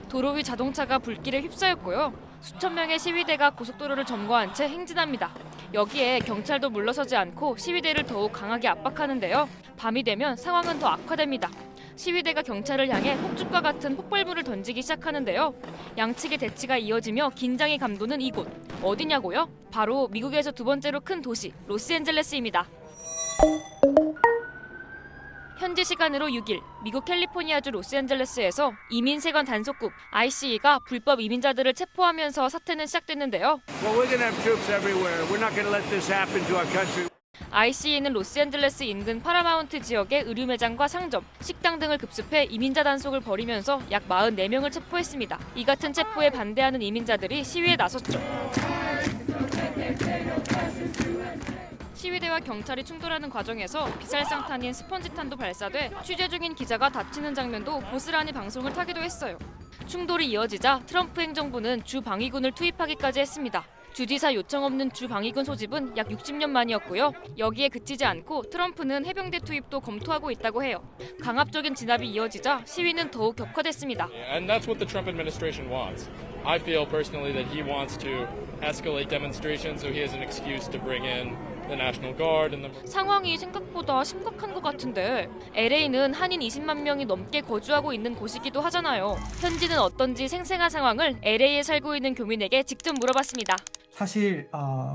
도로 위 자동차가 불길에 휩싸였고요. 수천 명의 시위대가 고속도로를 점거한 채 행진합니다. 여기에 경찰도 물러서지 않고 시위대를 더욱 강하게 압박하는데요. 밤이 되면 상황은 더 악화됩니다. 시위대가 경찰을 향해 폭죽과 같은 폭발물을 던지기 시작하는데요. 양측의 대치가 이어지며 긴장이 감도는 이곳. 어디냐고요? 바로 미국에서 두 번째로 큰 도시 로스앤젤레스입니다. 현지 시간으로 6일, 미국 캘리포니아주 로스앤젤레스에서 이민세관 단속국 ICE가 불법 이민자들을 체포하면서 사태는 시작됐는데요. Well, we're going to have troops everywhere. We're not going to let this happen to our country. ICE는 로스앤젤레스 인근 파라마운트 지역의 의류 매장과 상점, 식당 등을 급습해 이민자 단속을 벌이면서 약 44명을 체포했습니다. 이 같은 체포에 반대하는 이민자들이 시위에 나섰죠. 시위대와 경찰이 충돌하는 과정에서 비살상탄인 스펀지탄도 발사돼 취재 중인 기자가 다치는 장면도 고스란히 방송을 타기도 했어요. 충돌이 이어지자 트럼프 행정부는 주 방위군을 투입하기까지 했습니다. 주지사 요청 없는 주 방위군 소집은 약 60년 만이었고요. 여기에 그치지 않고 트럼프는 해병대 투입도 검토하고 있다고 해요. 강압적인 진압이 이어지자 시위는 더욱 격화됐습니다. And that's what the Trump administration wants. I feel personally that he wants to escalate demonstrations so he has an excuse to bring in the National Guard and the... 상황이 생각보다 심각한 것 같은데 LA는 한인 20만 명이 넘게 거주하고 있는 곳이기도 하잖아요. 현지는 어떤지 생생한 상황을 LA에 살고 있는 교민에게 직접 물어봤습니다. 사실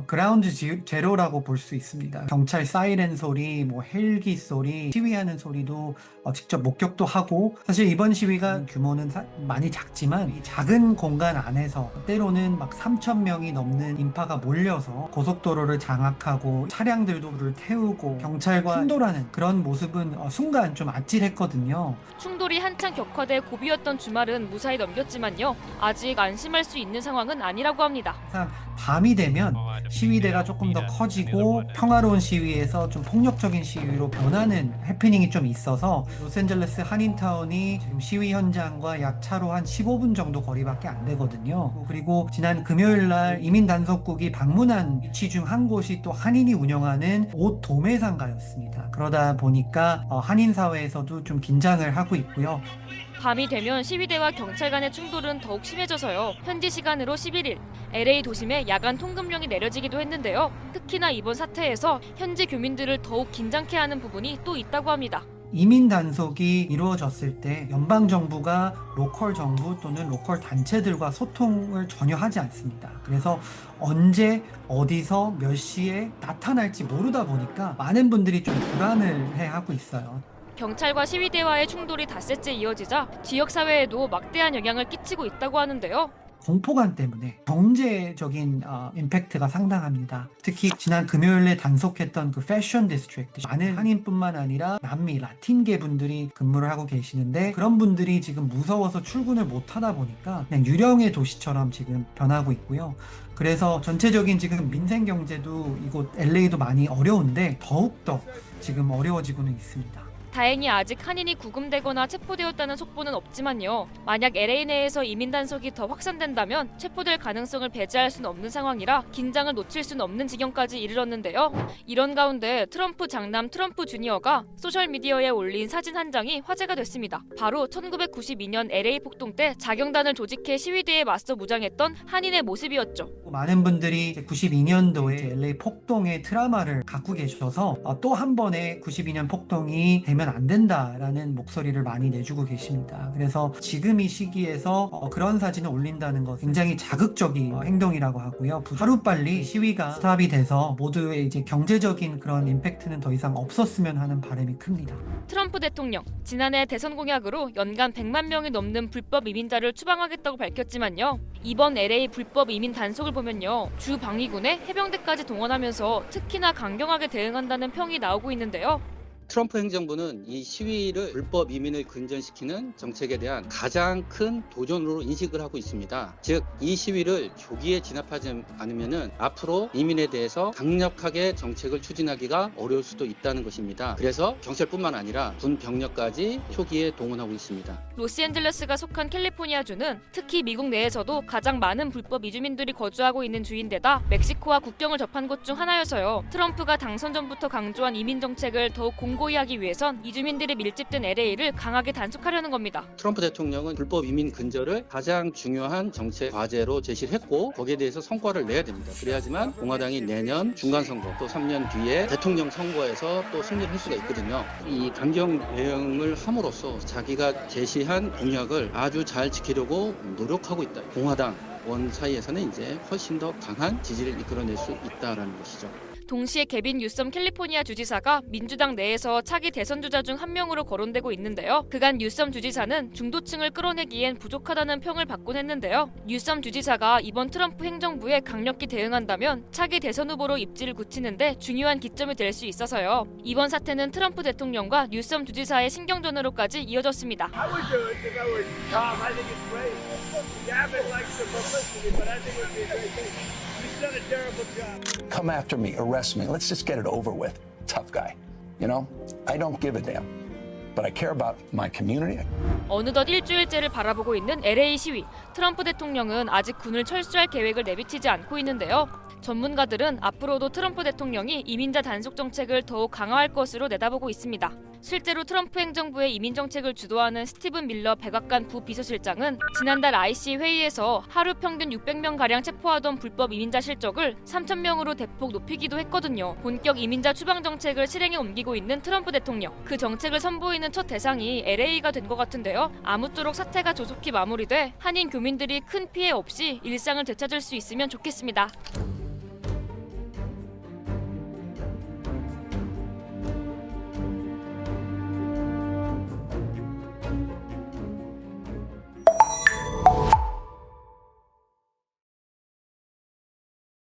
그라운드 제로라고 볼 수 있습니다. 경찰 사이렌 소리, 뭐 헬기 소리, 시위하는 소리도 직접 목격도 하고, 사실 이번 시위가 규모는 많이 작지만 이 작은 공간 안에서 때로는 막 3,000명이 넘는 인파가 몰려서 고속도로를 장악하고 차량들도 태우고 경찰과 충돌하는 그런 모습은 순간 좀 아찔했거든요. 충돌이 한창 격화돼 고비였던 주말은 무사히 넘겼지만요. 아직 안심할 수 있는 상황은 아니라고 합니다. 항상 밤이 되면 시위대가 조금 더 커지고 평화로운 시위에서 좀 폭력적인 시위로 변하는 해프닝이 좀 있어서 로스앤젤레스 한인타운이 지금 시위 현장과 약 차로 한 15분 정도 거리밖에 안 되거든요. 그리고 지난 금요일 날 이민 단속국이 방문한 위치 중 한 곳이 또 한인이 운영하는 옷 도매상가였습니다. 그러다 보니까 한인 사회에서도 좀 긴장을 하고 있고요. 밤이 되면 시위대와 경찰 간의 충돌은 더욱 심해져서요. 현지 시간으로 11일, LA 도심에 야간 통금령이 내려지기도 했는데요. 특히나 이번 사태에서 현지 교민들을 더욱 긴장케 하는 부분이 또 있다고 합니다. 이민 단속이 이루어졌을 때 연방정부가 로컬 정부 또는 로컬 단체들과 소통을 전혀 하지 않습니다. 그래서 언제 어디서 몇 시에 나타날지 모르다 보니까 많은 분들이 좀 불안을 해하고 있어요. 경찰과 시위대와의 충돌이 닷새째 이어지자 지역사회에도 막대한 영향을 끼치고 있다고 하는데요. 공포감 때문에 경제적인 임팩트가 상당합니다. 특히 지난 금요일에 단속했던 그 패션 디스트릭트, 많은 한인뿐만 아니라 남미, 라틴계 분들이 근무를 하고 계시는데 그런 분들이 지금 무서워서 출근을 못 하다 보니까 그냥 유령의 도시처럼 지금 변하고 있고요. 그래서 전체적인 지금 민생 경제도 이곳 LA도 많이 어려운데 더욱더 지금 어려워지고는 있습니다. 다행히 아직 한인이 구금되거나 체포되었다는 속보는 없지만요. 만약 LA 내에서 이민 단속이 더 확산된다면 체포될 가능성을 배제할 수는 없는 상황이라 긴장을 놓칠 수는 없는 지경까지 이르렀는데요. 이런 가운데 트럼프 장남 트럼프 주니어가 소셜미디어에 올린 사진 한 장이 화제가 됐습니다. 바로 1992년 LA 폭동 때 자경단을 조직해 시위대에 맞서 무장했던 한인의 모습이었죠. 많은 분들이 92년도에 LA 폭동의 트라우마를 갖고 계셔서 또 한 번의 92년 폭동이 되면 안 된다라는 목소리를 많이 내주고 계십니다. 그래서 지금 이 시기에서 그런 사진을 올린다는 것 굉장히 자극적인 행동이라고 하고요. 하루빨리 시위가 스탑이 돼서 모두의 이제 경제적인 그런 임팩트는 더 이상 없었으면 하는 바람이 큽니다. 트럼프 대통령, 지난해 대선 공약으로 연간 100만 명이 넘는 불법 이민자를 추방하겠다고 밝혔지만요. 이번 LA 불법 이민 단속을 보면요. 주 방위군에 해병대까지 동원하면서 특히나 강경하게 대응한다는 평이 나오고 있는데요. 트럼프 행정부는 이 시위를 불법 이민을 근전시키는 정책에 대한 가장 큰 도전으로 인식을 하고 있습니다. 즉, 이 시위를 조기에 진압하지 않으면 앞으로 이민에 대해서 강력하게 정책을 추진하기가 어려울 수도 있다는 것입니다. 그래서 경찰뿐만 아니라 군 병력까지 초기에 동원하고 있습니다. 로스앤젤레스가 속한 캘리포니아주는 특히 미국 내에서도 가장 많은 불법 이주민들이 거주하고 있는 주인데다 멕시코와 국경을 접한 곳 중 하나여서요. 트럼프가 당선 전부터 강조한 이민 정책을 더욱 공고히하기 위해선 이주민들이 밀집된 LA를 강하게 단속하려는 겁니다. 트럼프 대통령은 불법 이민 근절을 가장 중요한 정책 과제로 제시를 했고 거기에 대해서 성과를 내야 됩니다. 그래야지만 공화당이 내년 중간선거 또 3년 뒤에 대통령 선거에서 또 승리를 할 수가 있거든요. 이 강경 대응을 함으로써 자기가 제시한 공약을 아주 잘 지키려고 노력하고 있다. 공화당 원 사이에서는 이제 훨씬 더 강한 지지를 이끌어낼 수 있다라는 것이죠. 동시에 개빈 뉴섬 캘리포니아 주지사가 민주당 내에서 차기 대선 주자 중 한 명으로 거론되고 있는데요. 그간 뉴섬 주지사는 중도층을 끌어내기엔 부족하다는 평을 받곤 했는데요. 뉴섬 주지사가 이번 트럼프 행정부에 강력히 대응한다면 차기 대선 후보로 입지를 굳히는데 중요한 기점이 될 수 있어서요. 이번 사태는 트럼프 대통령과 뉴섬 주지사의 신경전으로까지 이어졌습니다. I would do it if I were Tom. I think it's great. Gavin likes the publicity, but I think it would be a great thing. He's done a terrible job. Come after me, arrest me. Let's just get it over with. Tough guy. You know, I don't give a damn. But I care about my community. 어느덧 일주일째를 바라보고 있는 LA 시위. 트럼프 대통령은 아직 군을 철수할 계획을 내비치지 않고 있는데요. 전문가들은 앞으로도 트럼프 대통령이 이민자 단속 정책을 더욱 강화할 것으로 내다보고 있습니다. 실제로 트럼프 행정부의 이민 정책을 주도하는 스티븐 밀러 백악관 부비서실장은 지난달 IC 회의에서 하루 평균 600명가량 체포하던 불법 이민자 실적을 3,000명으로 대폭 높이기도 했거든요. 본격 이민자 추방 정책을 실행에 옮기고 있는 트럼프 대통령. 그 정책을 선보이는 첫 대상이 LA가 된 것 같은데요. 아무쪼록 사태가 조속히 마무리돼 한인 교민들이 큰 피해 없이 일상을 되찾을 수 있으면 좋겠습니다.